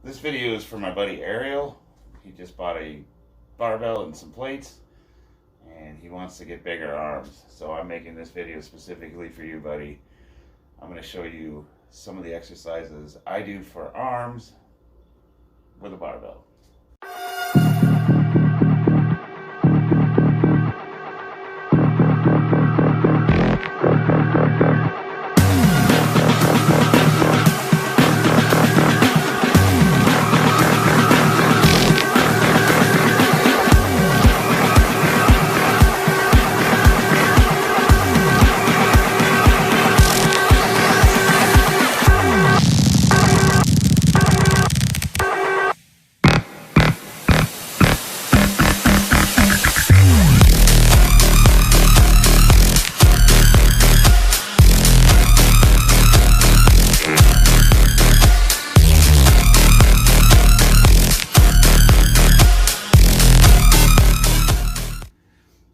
This video is for my buddy Ariel. He just bought a barbell and some plates, and he wants to get bigger arms. So I'm making this video specifically for you, buddy. I'm going to show you some of the exercises I do for arms with a barbell.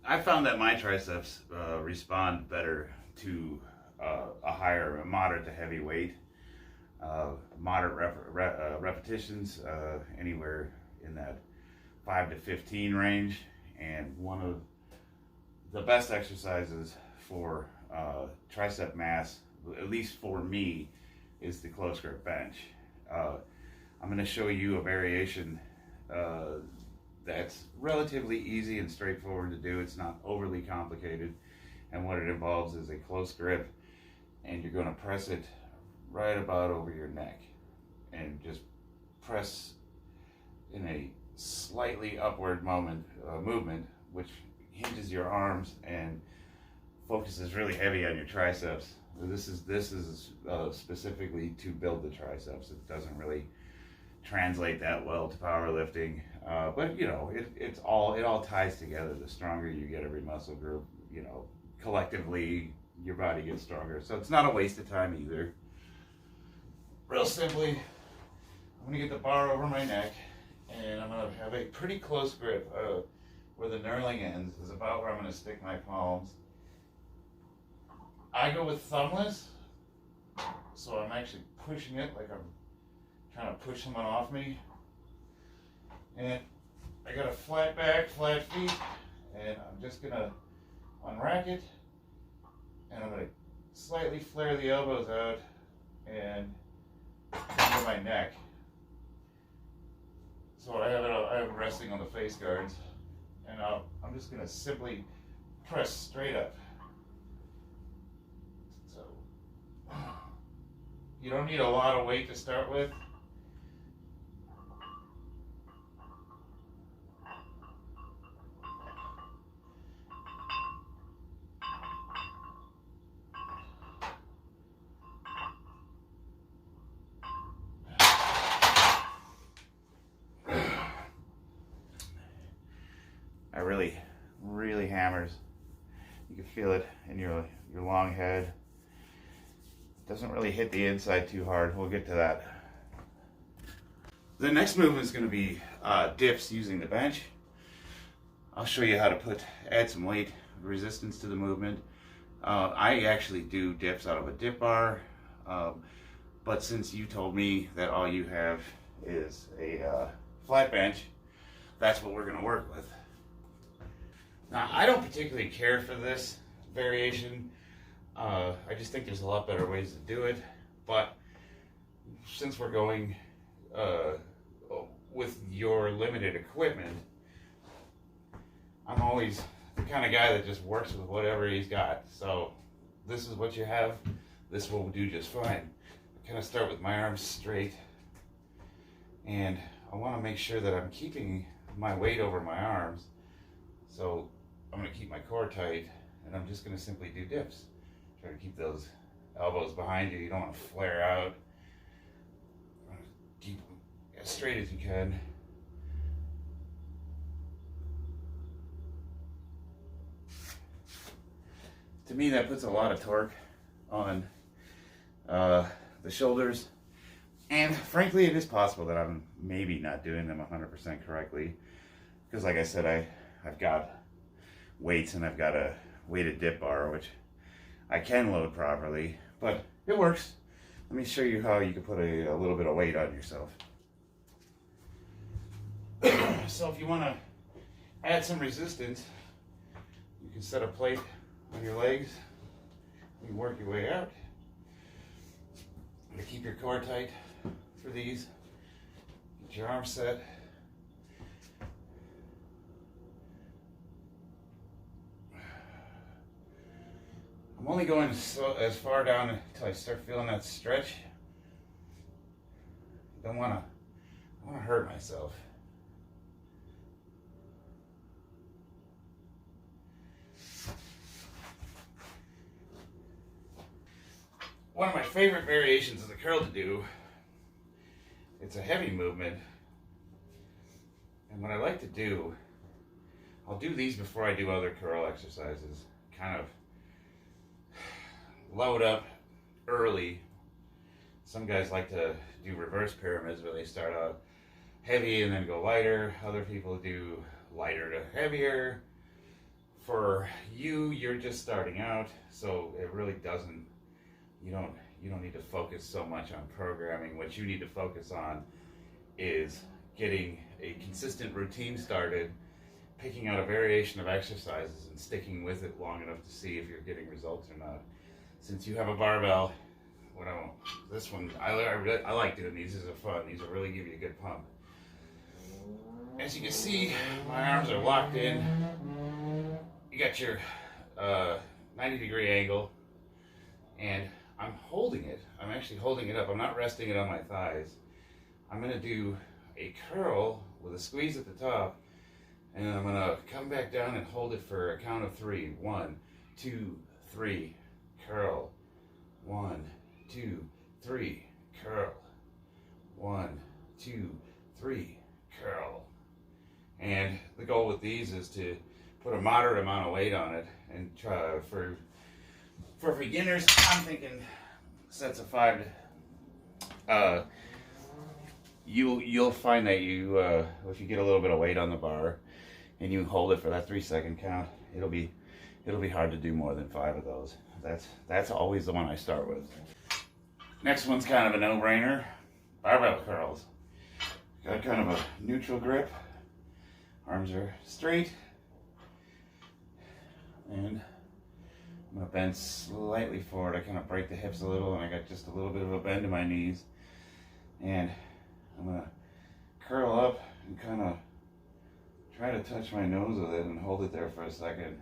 I found that my triceps respond better to a moderate to heavy weight, moderate repetitions, anywhere in that 5 to 15 range. And one of the best exercises for tricep mass, at least for me, is the close grip bench. I'm going to show you a variation that's relatively easy and straightforward to do. It's not overly complicated, and what it involves is a close grip, and you're going to press it right about over your neck and just press in a slightly upward movement, which hinges your arms and focuses really heavy on your triceps. This is specifically to build the triceps. It doesn't really translate that well to powerlifting, but you know, it all ties together. The stronger you get every muscle group, you know, collectively your body gets stronger. So it's not a waste of time either. Real simply, I'm gonna get the bar over my neck, and I'm gonna have a pretty close grip. Where the knurling ends is about where I'm gonna stick my palms. I go with thumbless, so I'm actually pushing it like I'm trying to push someone off me. And I got a flat back, flat feet, and I'm just gonna unrack it, and I'm gonna slightly flare the elbows out and come to my neck. So I have it resting on the face guards, and I'm just gonna simply press straight up. So you don't need a lot of weight to start with. It really hammers. You can feel it in your long head. It doesn't really hit the inside too hard. We'll get to that. The next movement is going to be dips using the bench. I'll show you how to add some weight resistance to the movement. I actually do dips out of a dip bar, but since you told me that all you have is a flat bench, that's what we're going to work with. Now, I don't particularly care for this variation. I just think there's a lot better ways to do it. But since we're going with your limited equipment, I'm always the kind of guy that just works with whatever he's got. So this is what you have. This will do just fine. I kind of start with my arms straight, and I want to make sure that I'm keeping my weight over my arms. So I'm going to keep my core tight, and I'm just going to simply do dips. Try to keep those elbows behind you. You don't want to flare out. Keep them as straight as you can. To me, that puts a lot of torque on the shoulders. And frankly, it is possible that I'm maybe not doing them 100% correctly. Because like I said, I've got weights and I've got a weighted dip bar, which I can load properly, but it works. Let me show you how you can put a little bit of weight on yourself. So if you want to add some resistance, you can set a plate on your legs. You can work your way out. To keep your core tight for these, get your arms set. I'm only going as far down until I start feeling that stretch. I don't want to hurt myself. One of my favorite variations of the curl to do, it's a heavy movement, and what I like to do, I'll do these before I do other curl exercises, kind of load up early. Some guys like to do reverse pyramids where they start out heavy and then go lighter. Other people do lighter to heavier. For you, you're just starting out, so it really doesn't, you don't need to focus so much on programming. What you need to focus on is getting a consistent routine started, picking out a variation of exercises and sticking with it long enough to see if you're getting results or not. Since you have a barbell, this one, I like doing these. These are fun. These will really give you a good pump. As you can see, my arms are locked in. You got your 90-degree angle, and I'm holding it. I'm actually holding it up. I'm not resting it on my thighs. I'm going to do a curl with a squeeze at the top, and I'm going to come back down and hold it for a count of 3. 1, 2, 3, curl. 1, 2, 3, curl. 1, 2, 3, curl. And the goal with these is to put a moderate amount of weight on it, and try for beginners, I'm thinking sets of 5. You'll find that if you get a little bit of weight on the bar and you hold it for that 3-second count, it'll be hard to do more than 5 of those. That's always the one I start with. Next one's kind of a no-brainer. Barbell curls. Got kind of a neutral grip. Arms are straight. And I'm going to bend slightly forward. I kind of break the hips a little, and I got just a little bit of a bend in my knees. And I'm going to curl up and kind of try to touch my nose with it and hold it there for a second.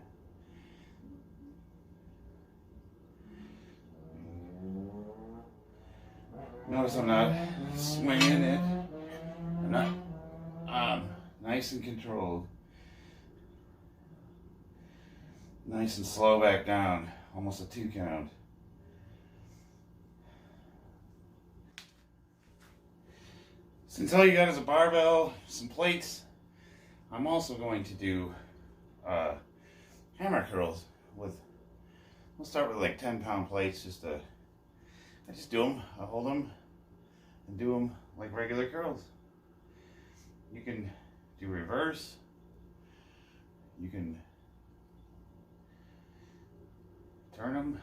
Notice I'm not swinging it. I'm not nice and controlled. Nice and slow back down, almost a 2 count. Since all you got is a barbell, some plates, I'm also going to do hammer curls with, we'll start with like 10-pound plates. I just do them, I hold them, and do them like regular curls. You can do reverse, you can turn them.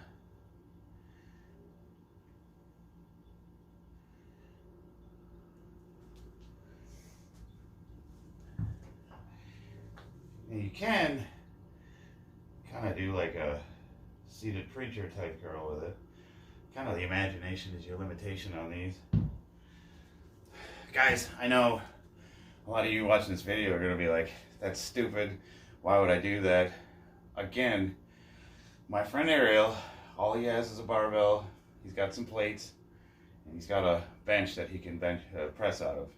And you can kind of do like a seated preacher type curl with it. Kind of the imagination is your limitation on these. Guys, I know a lot of you watching this video are going to be like, that's stupid. Why would I do that? Again, my friend Ariel, all he has is a barbell. He's got some plates, and he's got a bench that he can press out of.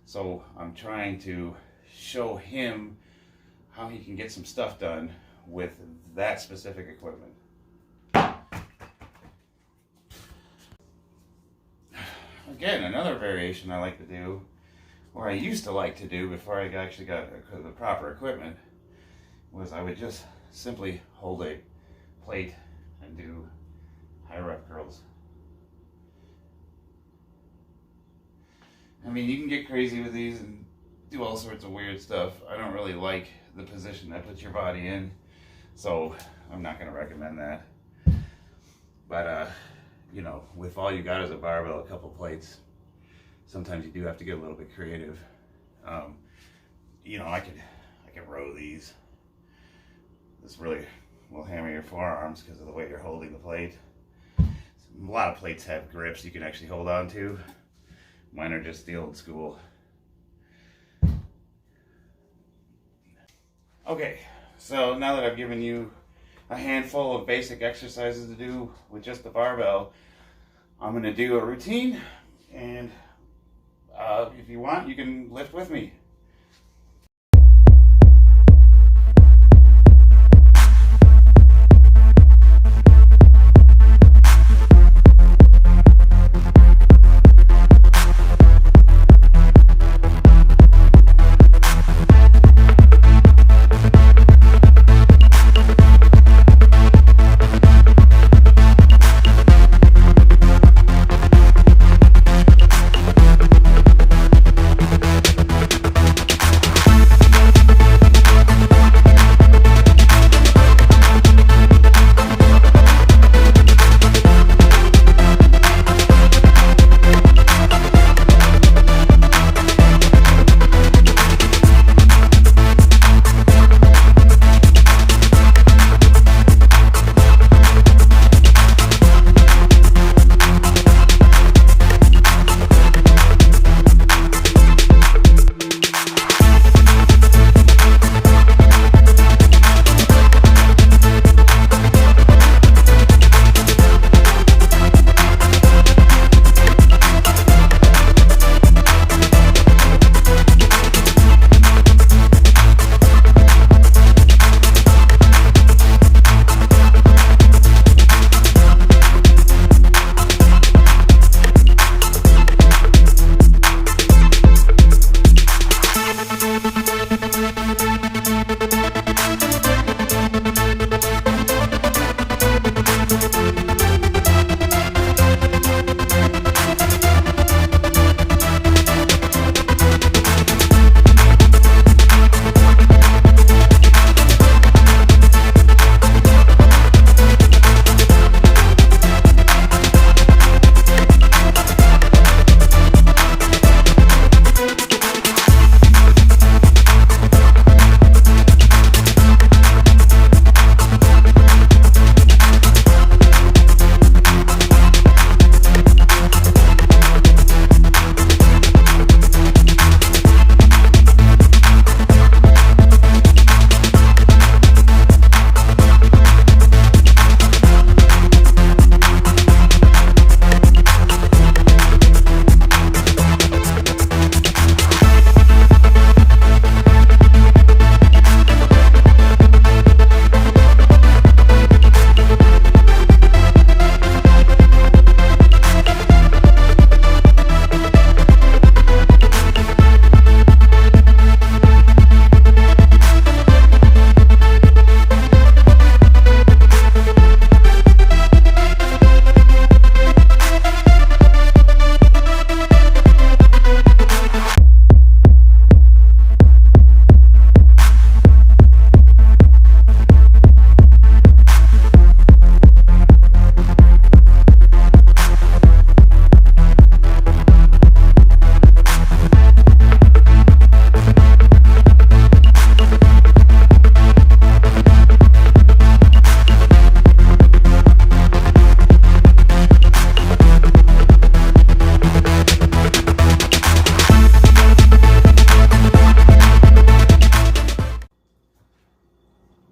So I'm trying to show him how he can get some stuff done with that specific equipment. Again, another variation I like to do, or I used to like to do before I actually got the proper equipment, was I would just simply hold a plate and do high rep curls. I mean, you can get crazy with these and do all sorts of weird stuff. I don't really like the position that puts your body in, so I'm not going to recommend that. But you know, with all you got as a barbell, a couple plates, sometimes you do have to get a little bit creative. I can row these. This really will hammer your forearms because of the way you're holding the plate. A lot of plates have grips you can actually hold on to. Mine are just the old school. Okay, so now that I've given you a handful of basic exercises to do with just the barbell, I'm going to do a routine, and if you want, you can lift with me.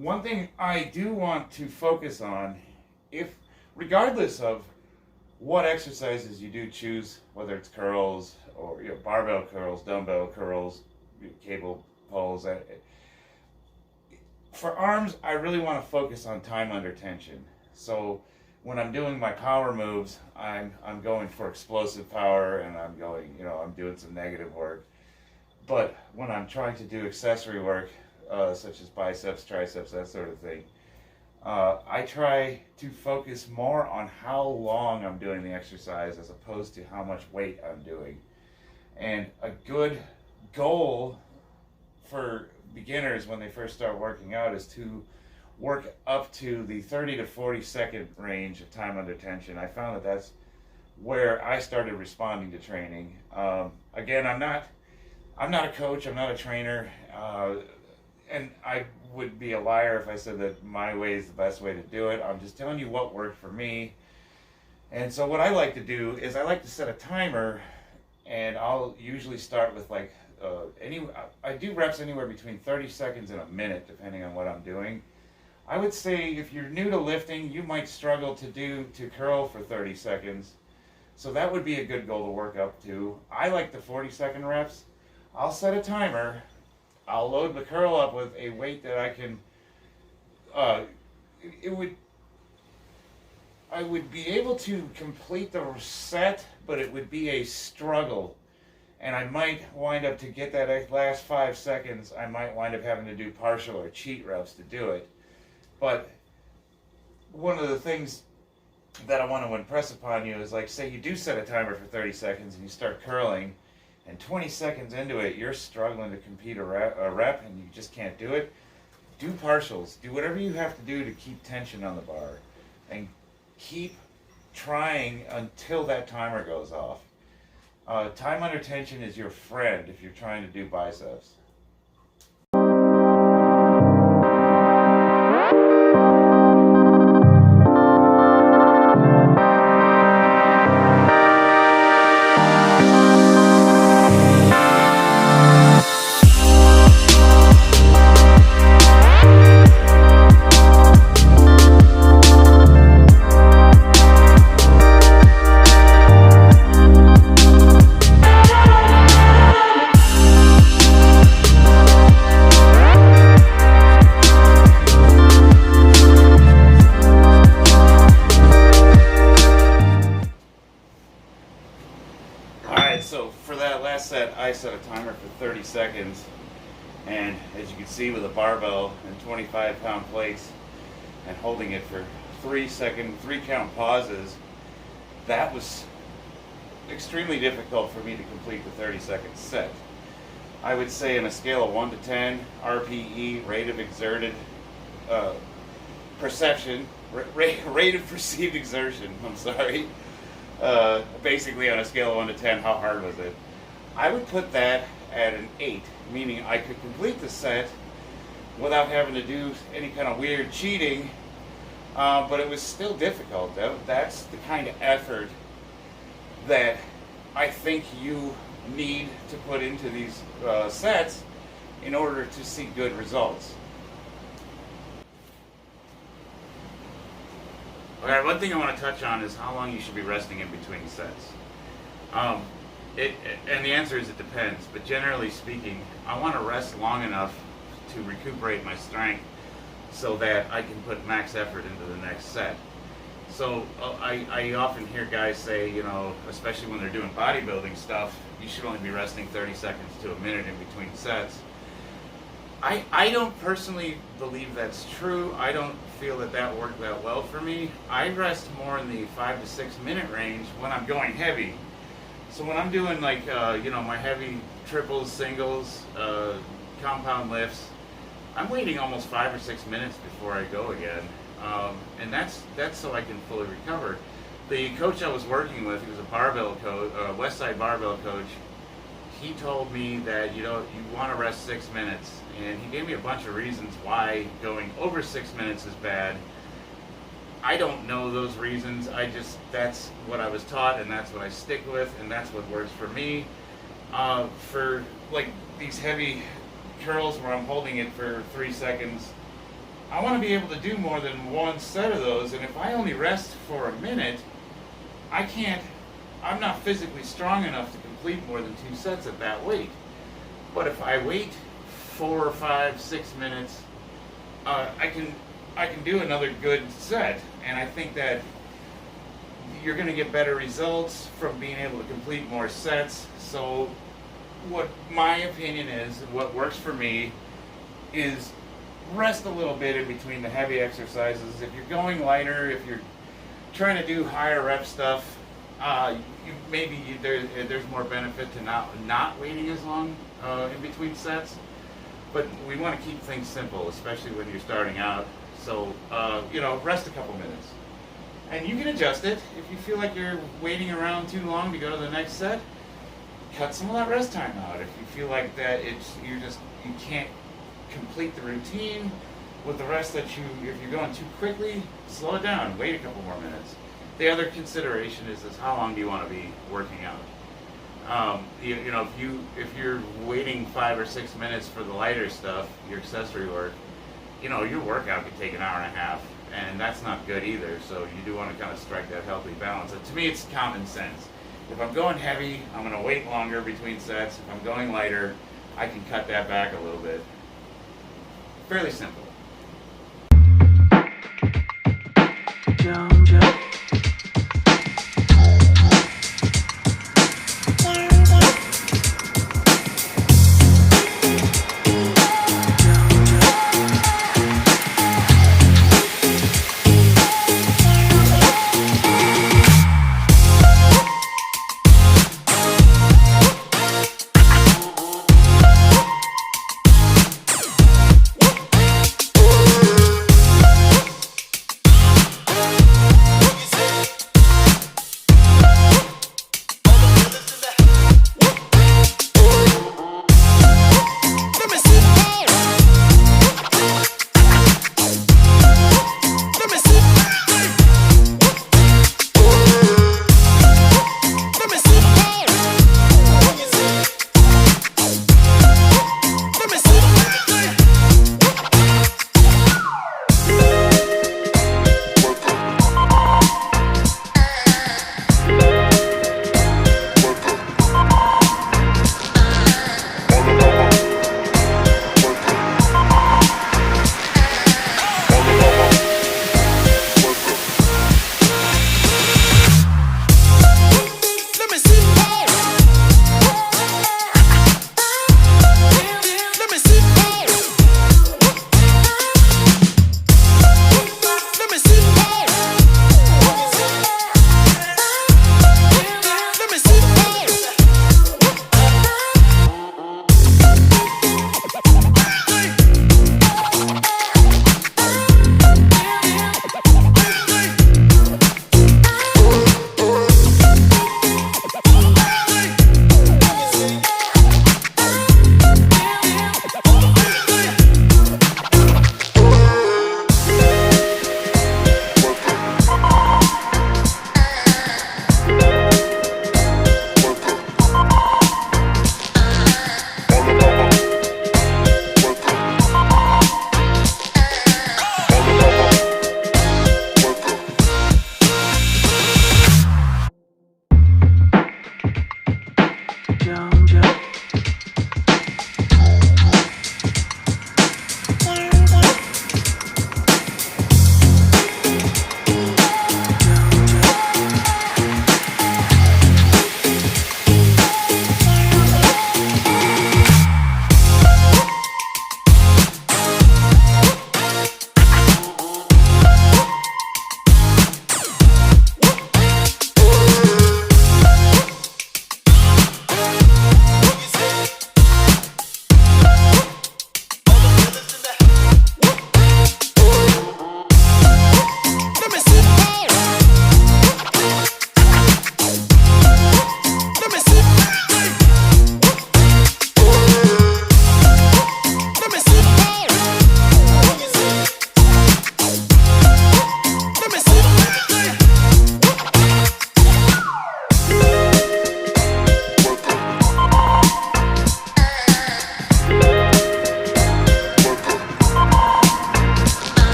One thing I do want to focus on, regardless of what exercises you do choose, whether it's curls or barbell curls, dumbbell curls, cable pulls, for arms, I really want to focus on time under tension. So when I'm doing my power moves, I'm going for explosive power, and I'm doing some negative work. But when I'm trying to do accessory work, such as biceps, triceps, that sort of thing, I try to focus more on how long I'm doing the exercise as opposed to how much weight I'm doing. And a good goal for beginners when they first start working out is to work up to the 30 to 40 second range of time under tension. I found that that's where I started responding to training. Again, I'm not I'm not a coach, I'm not a trainer, and I would be a liar if I said that my way is the best way to do it. I'm just telling you what worked for me. And so what I like to do is I like to set a timer, and I'll usually start with like I do reps anywhere between 30 seconds and a minute, depending on what I'm doing. I would say if you're new to lifting, you might struggle to curl for 30 seconds. So that would be a good goal to work up to. I like the 40-second reps. I'll set a timer. I'll load the curl up with a weight that I can. I would be able to complete the set, but it would be a struggle. And I might wind up, to get that last 5 seconds, I might wind up having to do partial or cheat reps to do it. But one of the things that I want to impress upon you is, like, say you do set a timer for 30 seconds and you start curling, and 20 seconds into it you're struggling to complete a rep and you just can't do it. Do partials. Do whatever you have to do to keep tension on the bar, and keep trying until that timer goes off. Time under tension is your friend if you're trying to do biceps. So for that last set, I set a timer for 30 seconds, and as you can see, with a barbell and 25-pound plates and holding it for 3 count pauses, that was extremely difficult for me to complete the 30-second set. I would say on a scale of 1 to 10, RPE, rate of exerted perception, rate of perceived exertion, I'm sorry. Basically on a scale of 1 to 10, how hard was it? I would put that at an 8, meaning I could complete the set without having to do any kind of weird cheating, but it was still difficult. That's the kind of effort that I think you need to put into these sets in order to see good results. Okay, one thing I want to touch on is how long you should be resting in between sets. And the answer is it depends, but generally speaking, I want to rest long enough to recuperate my strength so that I can put max effort into the next set. So I often hear guys say, you know, especially when they're doing bodybuilding stuff, you should only be resting 30 seconds to a minute in between sets. I don't personally believe that's true. I don't feel that worked that well for me. I rest more in the 5 to 6 minute range when I'm going heavy. So when I'm doing like my heavy triples, singles, compound lifts, I'm waiting almost 5 or 6 minutes before I go again, and that's so I can fully recover. The coach I was working with, he was a barbell coach, Westside barbell coach. He told me that you want to rest 6 minutes, and he gave me a bunch of reasons why going over 6 minutes is bad. I don't know those reasons. That's what I was taught, and that's what I stick with, and that's what works for me. For like these heavy curls where I'm holding it for 3 seconds, I want to be able to do more than one set of those, and if I only rest for a minute, I'm not physically strong enough to complete more than 2 sets at that weight. But if I wait 4 or 5, 6 minutes, I can do another good set, and I think that you're going to get better results from being able to complete more sets. So what my opinion is, and what works for me, is rest a little bit in between the heavy exercises. If you're going lighter, if you're trying to do higher rep stuff, there's more benefit to not waiting as long in between sets. But we want to keep things simple, especially when you're starting out. So rest a couple minutes, and you can adjust it. If you feel like you're waiting around too long to go to the next set, cut some of that rest time out. If you feel like that you can't complete the routine with the rest that if you're going too quickly, slow it down, wait a couple more minutes. The other consideration is how long do you want to be working out? If you're waiting 5 or 6 minutes for the lighter stuff, your accessory work, your workout could take an hour and a half, and that's not good either. So you do want to kind of strike that healthy balance. And to me, it's common sense. If I'm going heavy, I'm going to wait longer between sets. If I'm going lighter, I can cut that back a little bit. Fairly simple.